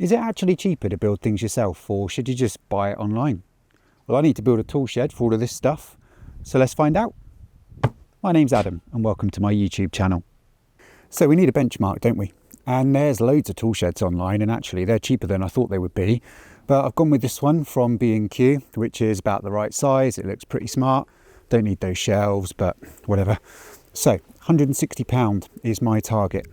Is it actually cheaper to build things yourself, or should you just buy it online? Well, I need to build a tool shed for all of this stuff, so let's find out. My name's Adam and welcome to my YouTube channel. So we need a benchmark, don't we? And there's loads of tool sheds online, and actually they're cheaper than I thought they would be. But I've gone with this one from B&Q, which is about the right size. It looks pretty smart. Don't need those shelves, but whatever. So £160 is my target.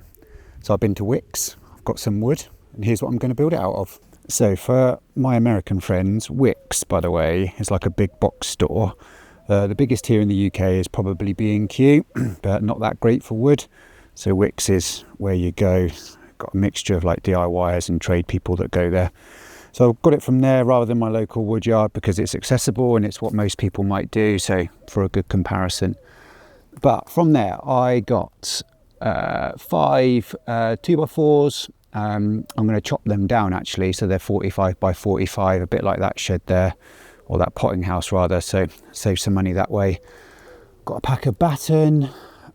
So I've been to Wickes, I've got some wood, and here's what I'm going to build it out of. So for my American friends, Wickes, by the way, is like a big box store. The biggest here in the UK is probably B&Q, but not that great for wood. So Wickes is where you go. Got a mixture of like DIYers and trade people that go there. So I've got it from there rather than my local wood yard because it's accessible and it's what most people might do. So for a good comparison. But from there, I got 5 2x4s. I'm going to chop them down actually, so they're 45 by 45, a bit like that shed there, or that potting house rather, so save some money that way. Got a pack of batten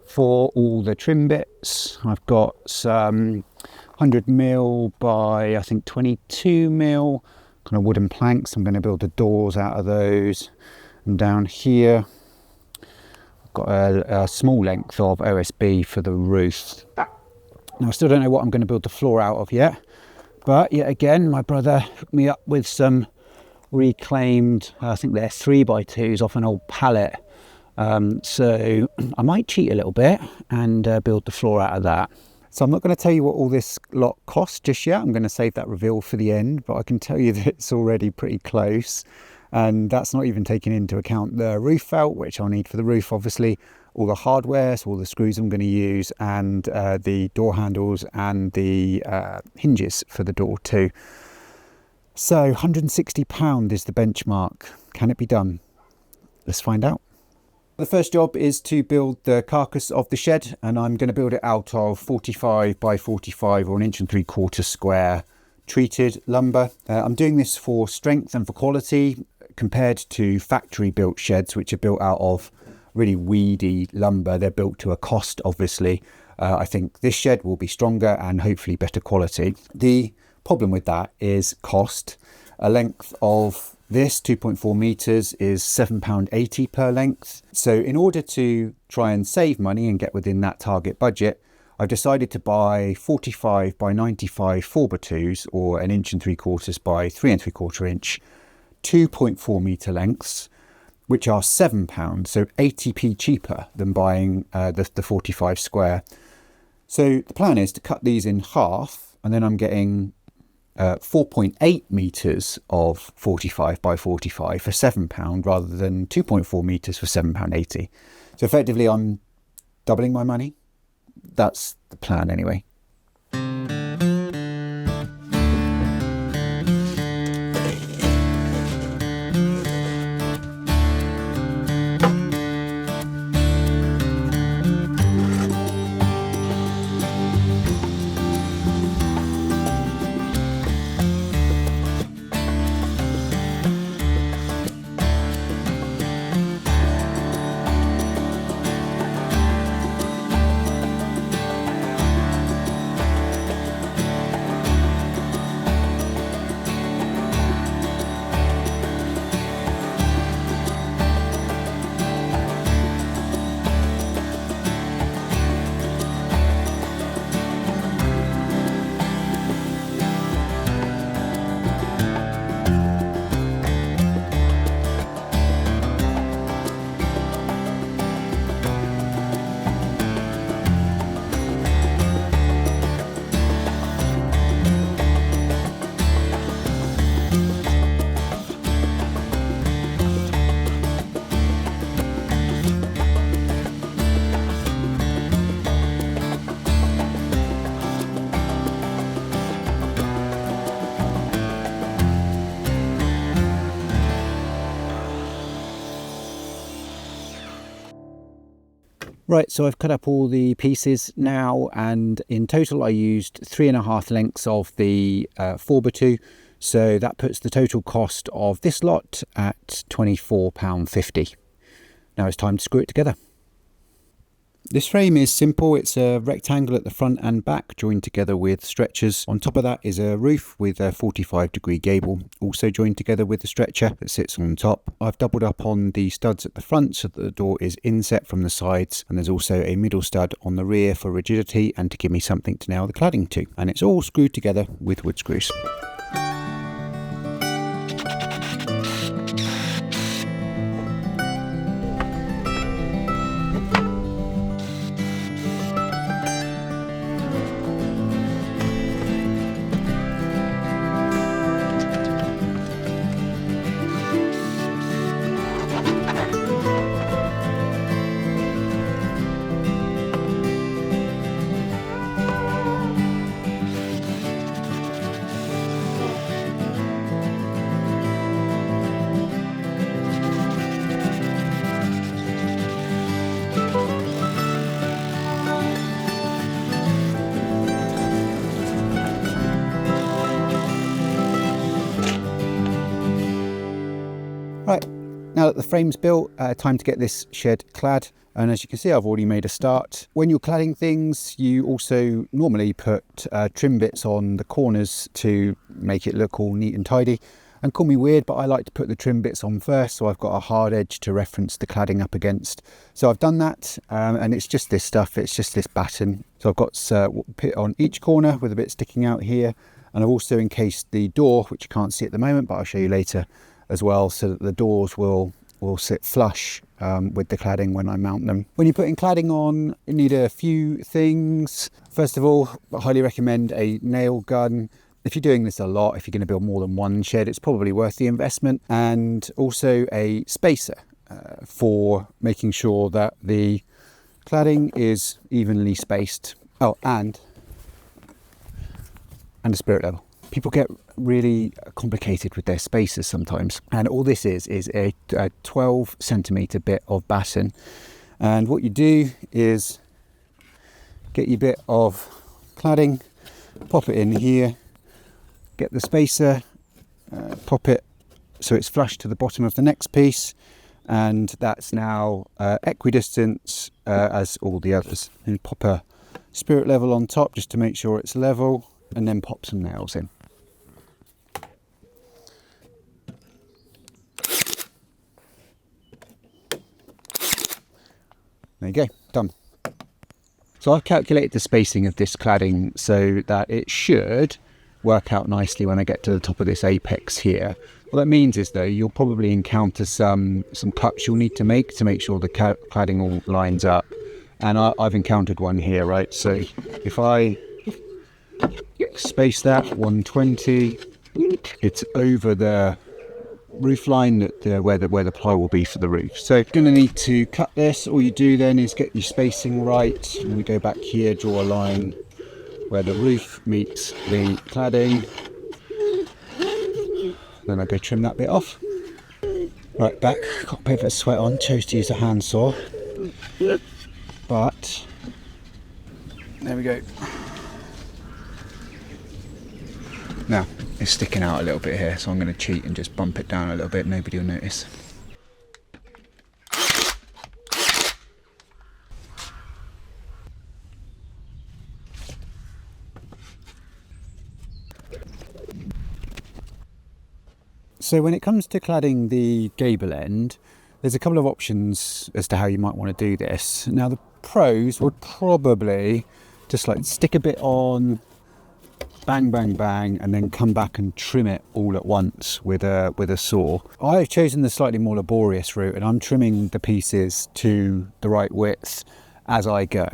for all the trim bits. I've got some 100mm by I think 22mm kind of wooden planks. I'm going to build the doors out of those. And down here I've got a small length of OSB for the roof. Now I still don't know what I'm going to build the floor out of yet, but yet again my brother hooked me up with some reclaimed, I think they're 3x2s off an old pallet, so I might cheat a little bit and build the floor out of that. So I'm not going to tell you what all this lot costs just yet. I'm going to save that reveal for the end, but I can tell you that it's already pretty close, and that's not even taking into account the roof felt, which I'll need for the roof obviously, all the hardware, so all the screws I'm going to use, and the door handles and the hinges for the door too. So £160 is the benchmark. Can it be done? Let's find out. The first job is to build the carcass of the shed, and I'm going to build it out of 45 by 45 or 1 3/4 square treated lumber. I'm doing this for strength and for quality compared to factory built sheds, which are built out of really weedy lumber. They're built to a cost, obviously. I think this shed will be stronger and hopefully better quality. The problem with that is cost. A length of this 2.4 meters is £7.80 per length. So in order to try and save money and get within that target budget, I've decided to buy 45 by 95 4x2s or 1 3/4 by 3 3/4 inch 2.4 meter lengths, which are £7, so 80p cheaper than buying the 45 square. So the plan is to cut these in half, and then I'm getting 4.8 meters of 45 by 45 for £7 rather than 2.4 meters for £7.80. So effectively I'm doubling my money. That's the plan anyway. Right, so I've cut up all the pieces now, and in total I used 3.5 lengths of the 4x2, so that puts the total cost of this lot at £24.50. Now it's time to screw it together. This frame is simple. It's a rectangle at the front and back joined together with stretchers. On top of that is a roof with a 45-degree gable, also joined together with the stretcher that sits on top. I've doubled up on the studs at the front so that the door is inset from the sides, and there's also a middle stud on the rear for rigidity and to give me something to nail the cladding to. And it's all screwed together with wood screws. Right, now that the frame's built, time to get this shed clad. And as you can see, I've already made a start. When you're cladding things, you also normally put trim bits on the corners to make it look all neat and tidy. And call me weird, but I like to put the trim bits on first, so I've got a hard edge to reference the cladding up against. So I've done that, and it's just this stuff, it's just this batten. So I've got put on each corner with a bit sticking out here. And I've also encased the door, which you can't see at the moment, but I'll show you later as well, so that the doors will sit flush with the cladding when I mount them. When you're putting cladding on, you need a few things. First of all, I highly recommend a nail gun. If you're doing this a lot, if you're going to build more than one shed, it's probably worth the investment. And also a spacer for making sure that the cladding is evenly spaced. Oh, and a spirit level. People get really complicated with their spacers sometimes, and all this is a 12 centimeter bit of batten. And what you do is get your bit of cladding, pop it in here, get the spacer, pop it so it's flush to the bottom of the next piece, and that's now equidistant as all the others. And pop a spirit level on top just to make sure it's level, and then pop some nails in. There you go, done. So I've calculated the spacing of this cladding so that it should work out nicely when I get to the top of this apex here. What that means is, though, you'll probably encounter some cuts you'll need to make sure the cladding all lines up. And I've encountered one here, right? So if I space that 120, it's over the roof line that where the ply will be for the roof. So you're going to need to cut this. All you do then is get your spacing right, and we go back here, draw a line where the roof meets the cladding. Then I go trim that bit off. Right, back, got a bit of a sweat on, chose to use a handsaw, but there we go. Now it's sticking out a little bit here, so I'm going to cheat and just bump it down a little bit. Nobody will notice. So when it comes to cladding the gable end, there's a couple of options as to how you might want to do this. Now the pros would probably just like stick a bit on, bang, bang, bang, and then come back and trim it all at once with a saw. I've chosen the slightly more laborious route, and I'm trimming the pieces to the right width as I go.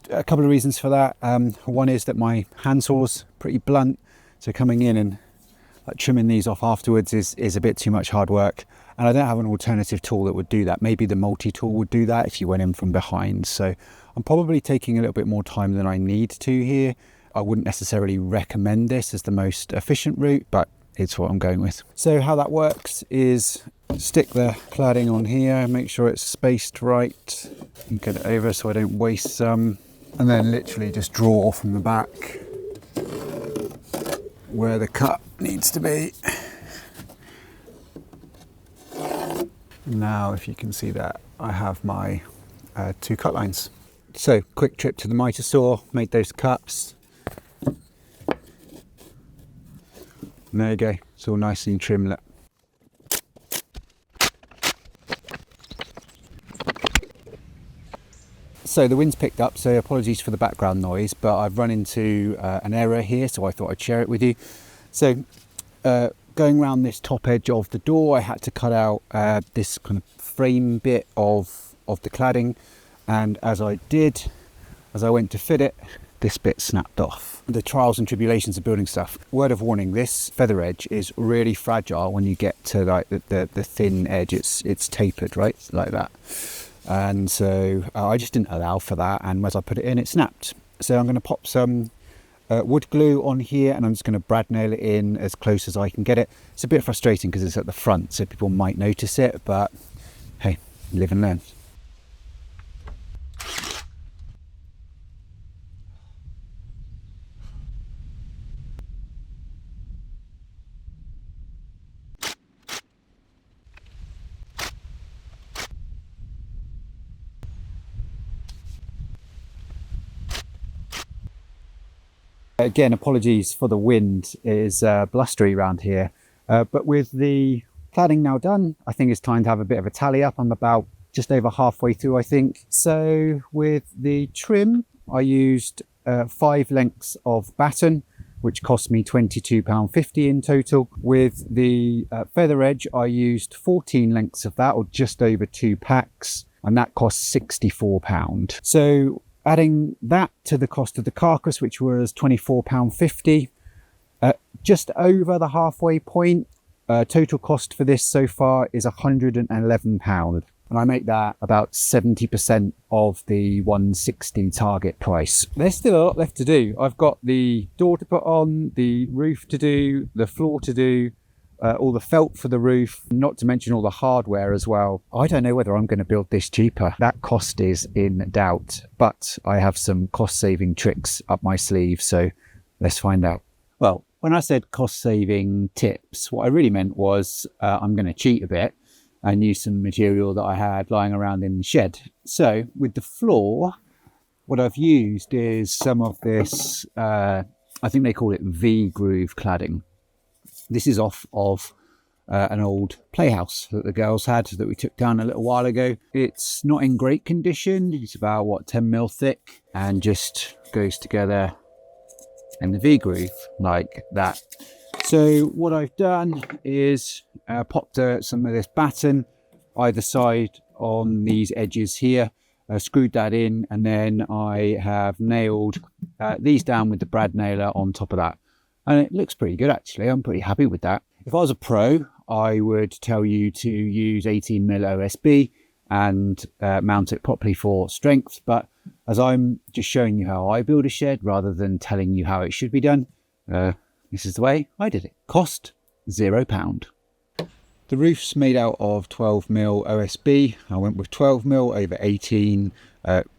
A couple of reasons for that. One is that my handsaw's pretty blunt, so coming in and trimming these off afterwards is a bit too much hard work, and I don't have an alternative tool that would do that. Maybe the multi-tool would do that if you went in from behind. So I'm probably taking a little bit more time than I need to here. I wouldn't necessarily recommend this as the most efficient route, but it's what I'm going with. So how that works is stick the cladding on here, make sure it's spaced right, and get it over so I don't waste some, and then literally just draw from the back where the cut needs to be. Now if you can see that, I have my two cut lines. So quick trip to the miter saw, made those cups. And there you go, it's all nice and trim. Look. So the wind's picked up, so apologies for the background noise, but I've run into an error here, so I thought I'd share it with you. So going around this top edge of the door, I had to cut out this kind of frame bit of the cladding, and as I went to fit it, this bit snapped off. The trials and tribulations of building stuff. Word of warning, this feather edge is really fragile when you get to like the thin edge. It's tapered, right, like that. And so I just didn't allow for that, and as I put it in, it snapped. So I'm going to pop some wood glue on here, and I'm just going to brad nail it in as close as I can get it. It's a bit frustrating because it's at the front, so people might notice it, but hey, live and learn. Again, apologies for the wind. It is blustery around here, but with the cladding now done, I think it's time to have a bit of a tally up. I'm about just over halfway through, I think. So with the trim, I used 5 lengths of batten, which cost me £22.50 in total. With the feather edge, I used 14 lengths of that, or just over 2 packs, and that cost £64. So adding that to the cost of the carcass, which was £24.50, just over the halfway point, total cost for this so far is £111. And I make that about 70% of the 160 target price. There's still a lot left to do. I've got the door to put on, the roof to do, the floor to do, all the felt for the roof, not to mention all the hardware as well. I don't know whether I'm going to build this cheaper. That cost is in doubt, but I have some cost saving tricks up my sleeve, so let's find out. Well, when I said cost saving tips, what I really meant was I'm going to cheat a bit and use some material that I had lying around in the shed. So with the floor, what I've used is some of this, I think they call it V-groove cladding. This is off of an old playhouse that the girls had that we took down a little while ago. It's not in great condition. It's about 10 mil thick and just goes together in the V groove like that. So what I've done is popped some of this batten either side on these edges here, screwed that in, and then I have nailed these down with the brad nailer on top of that. And it looks pretty good, actually. I'm pretty happy with that. If I was a pro, I would tell you to use 18mm OSB and mount it properly for strength. But as I'm just showing you how I build a shed rather than telling you how it should be done, this is the way I did it. Cost £0. The roof's made out of 12mm OSB. I went with 12mm over 18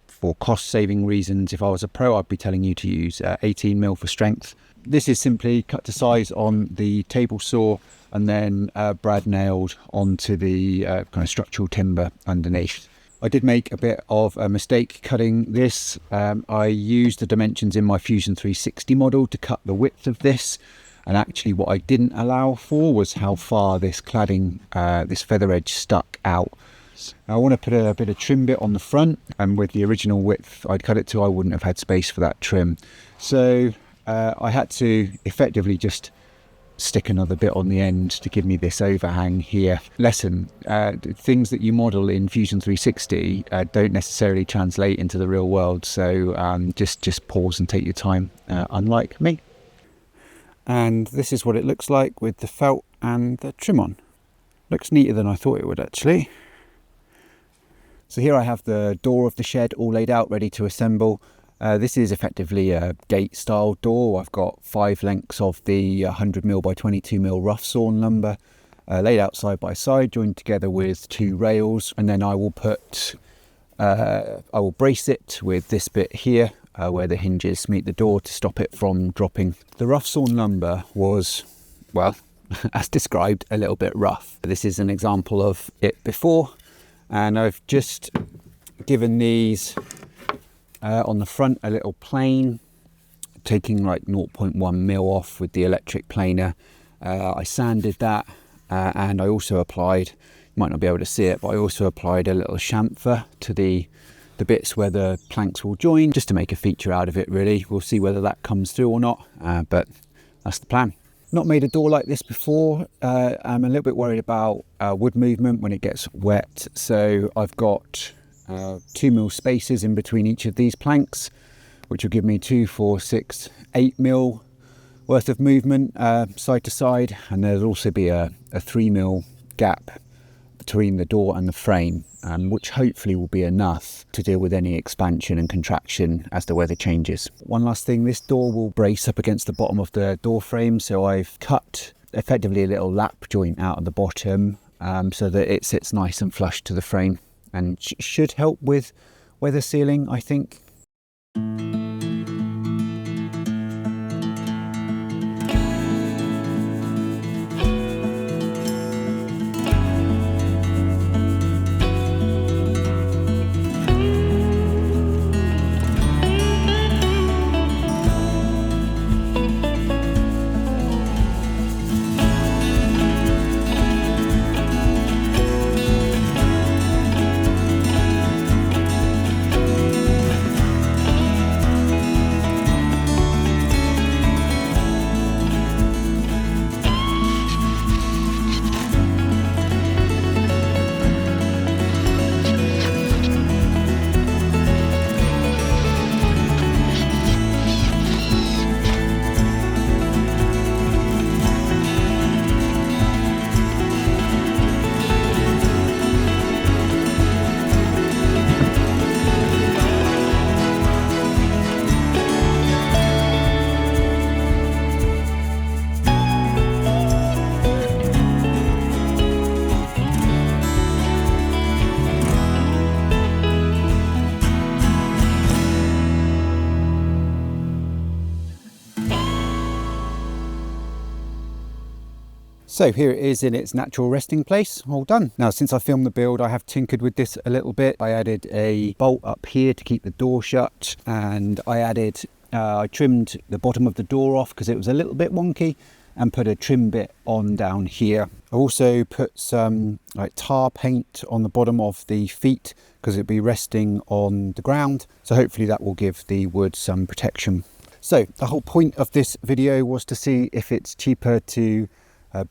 for cost saving reasons. If I was a pro, I'd be telling you to use 18mm for strength. This is simply cut to size on the table saw and then brad nailed onto the kind of structural timber underneath. I did make a bit of a mistake cutting this. I used the dimensions in my Fusion 360 model to cut the width of this, and actually what I didn't allow for was how far this cladding, this feather edge stuck out. Now I want to put a bit of trim bit on the front, and with the original width I'd cut it to, I wouldn't have had space for that trim. So I had to effectively just stick another bit on the end to give me this overhang here. Lesson, things that you model in Fusion 360 don't necessarily translate into the real world, so just pause and take your time, unlike me. And this is what it looks like with the felt and the trim on. Looks neater than I thought it would, actually. So here I have the door of the shed all laid out, ready to assemble. This is effectively a gate style door. I've got 5 lengths of the 100mm by 22mm rough sawn lumber laid out side by side, joined together with 2 rails, and then I will brace it with this bit here where the hinges meet the door to stop it from dropping. The rough sawn lumber was, well, as described, a little bit rough. This is an example of it before, and I've just given these On the front, a little plane, taking like 0.1 mil off with the electric planer. I sanded that, and I also applied, you might not be able to see it, but I also applied a little chamfer to the bits where the planks will join, just to make a feature out of it really. We'll see whether that comes through or not, but that's the plan. Not made a door like this before. I'm a little bit worried about wood movement when it gets wet, so I've got 2 mil spaces in between each of these planks, which will give me 2, 4, 6, 8 mil worth of movement side to side, and there'll also be a 3 mil gap between the door and the frame, which hopefully will be enough to deal with any expansion and contraction as the weather changes. One last thing, this door will brace up against the bottom of the door frame, so I've cut effectively a little lap joint out of the bottom so that it sits nice and flush to the frame, and should help with weather sealing, I think. So here it is in its natural resting place, all done. Now, since I filmed the build, I have tinkered with this a little bit. I added a bolt up here to keep the door shut, and I trimmed the bottom of the door off because it was a little bit wonky, and put a trim bit on down here. I also put some like tar paint on the bottom of the feet because it'd be resting on the ground. So hopefully that will give the wood some protection. So the whole point of this video was to see if it's cheaper to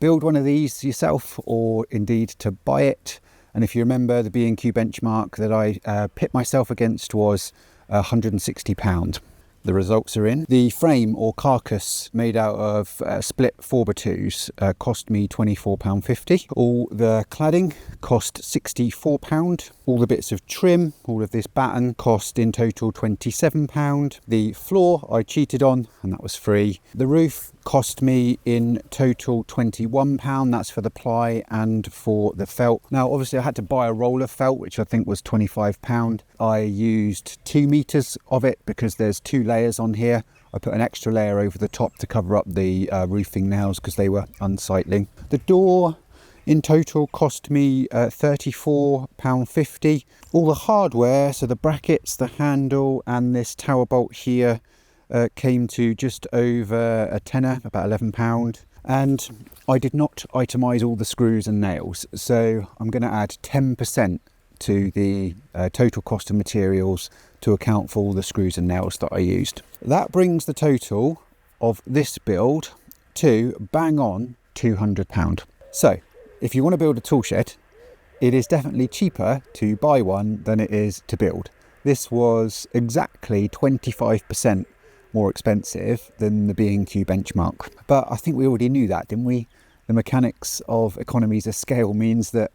build one of these yourself, or indeed to buy it. And if you remember, the B&Q benchmark that I pit myself against was £160. The results are in. The frame or carcass made out of split 4x2s cost me £24.50. All the cladding cost £64. All the bits of trim, all of this batten, cost in total £27. The floor I cheated on, and that was free. The roof cost me in total £21. That's for the ply and for the felt. Now obviously I had to buy a roll of felt, which I think was £25. I used 2 meters of it because there's 2 layers on here. I put an extra layer over the top to cover up the roofing nails because they were unsightly. The door in total cost me £34.50. All the hardware, so the brackets, the handle and this tower bolt here, came to just over a tenner, about £11. And I did not itemize all the screws and nails, so I'm going to add 10% to the total cost of materials to account for all the screws and nails that I used. That brings the total of this build to bang on £200. So if you want to build a tool shed, it is definitely cheaper to buy one than it is to build. This was exactly 25% more expensive than the B&Q benchmark. But I think we already knew that, didn't we? The mechanics of economies of scale means that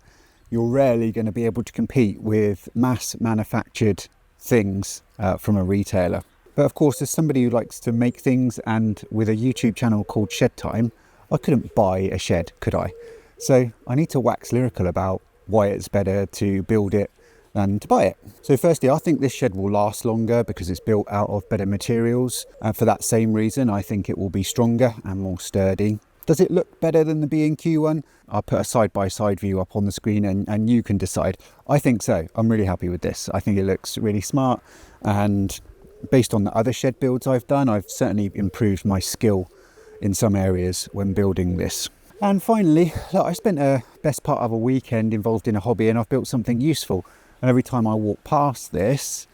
you're rarely going to be able to compete with mass manufactured things from a retailer. But of course, as somebody who likes to make things, and with a YouTube channel called Shed Time, I couldn't buy a shed, could I? So I need to wax lyrical about why it's better to build it than to buy it. So firstly, I think this shed will last longer because it's built out of better materials. And for that same reason, I think it will be stronger and more sturdy. Does it look better than the B&Q one? I'll put a side-by-side view up on the screen and you can decide. I think so. I'm really happy with this. I think it looks really smart, and based on the other shed builds I've done, I've certainly improved my skill in some areas when building this. And finally, look, I spent a best part of a weekend involved in a hobby, and I've built something useful. And every time I walk past this,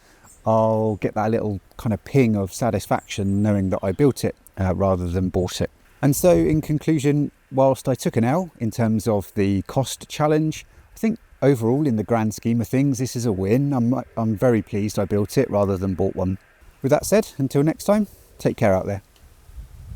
I'll get that little kind of ping of satisfaction knowing that I built it rather than bought it. And so in conclusion, whilst I took an L in terms of the cost challenge, I think overall in the grand scheme of things, this is a win. I'm very pleased I built it rather than bought one. With that said, until next time, take care out there.